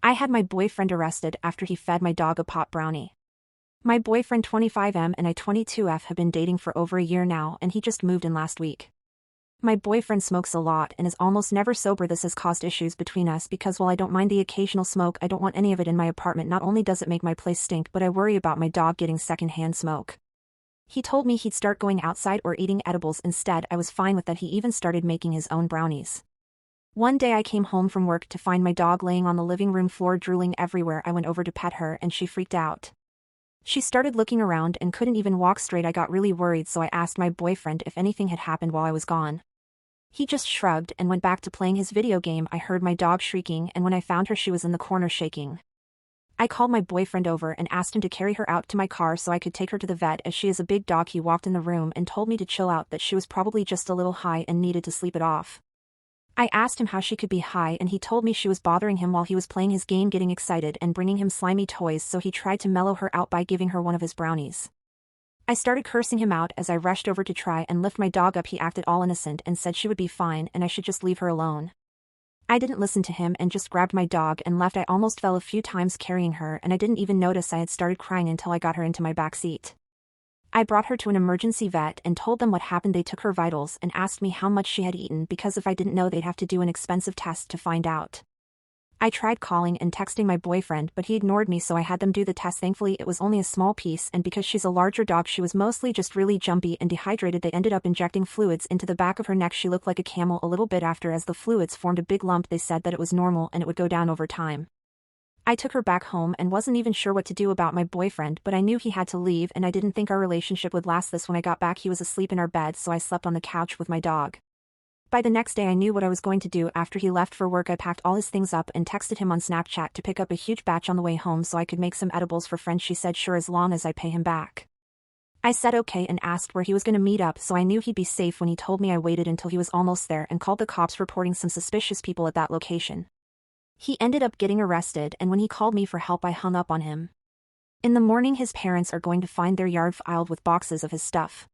I had my boyfriend arrested after he fed my dog a pot brownie. My boyfriend 25M and I 22F have been dating for over a year now, and he just moved in last week. My boyfriend smokes a lot and is almost never sober. This has caused issues between us because while I don't mind the occasional smoke, I don't want any of it in my apartment. Not only does it make my place stink, but I worry about my dog getting secondhand smoke. He told me he'd start going outside or eating edibles instead. I was fine with that. He even started making his own brownies. One day I came home from work to find my dog laying on the living room floor drooling everywhere. I went over to pet her and she freaked out. She started looking around and couldn't even walk straight. I got really worried, so I asked my boyfriend if anything had happened while I was gone. He just shrugged and went back to playing his video game. I heard my dog shrieking, and when I found her she was in the corner shaking. I called my boyfriend over and asked him to carry her out to my car so I could take her to the vet as she is a big dog. He walked in the room and told me to chill out, that she was probably just a little high and needed to sleep it off. I asked him how she could be high and he told me she was bothering him while he was playing his game, getting excited and bringing him slimy toys, so he tried to mellow her out by giving her one of his brownies. I started cursing him out as I rushed over to try and lift my dog up. He acted all innocent and said she would be fine and I should just leave her alone. I didn't listen to him and just grabbed my dog and left. I almost fell a few times carrying her and I didn't even notice I had started crying until I got her into my back seat. I brought her to an emergency vet and told them what happened. They took her vitals and asked me how much she had eaten, because if I didn't know they'd have to do an expensive test to find out. I tried calling and texting my boyfriend, but he ignored me, so I had them do the test. Thankfully it was only a small piece, and because she's a larger dog she was mostly just really jumpy and dehydrated. They ended up injecting fluids into the back of her neck. She looked like a camel a little bit after, as the fluids formed a big lump. They said that it was normal and it would go down over time. I took her back home and wasn't even sure what to do about my boyfriend, but I knew he had to leave and I didn't think our relationship would last this. When I got back he was asleep in our bed, so I slept on the couch with my dog. By the next day I knew what I was going to do. After he left for work I packed all his things up and texted him on Snapchat to pick up a huge batch on the way home so I could make some edibles for friends. She said sure, as long as I pay him back. I said okay and asked where he was going to meet up, so I knew he'd be safe. When he told me I waited until he was almost there and called the cops, reporting some suspicious people at that location. He ended up getting arrested, and when he called me for help I hung up on him. In the morning his parents are going to find their yard filled with boxes of his stuff.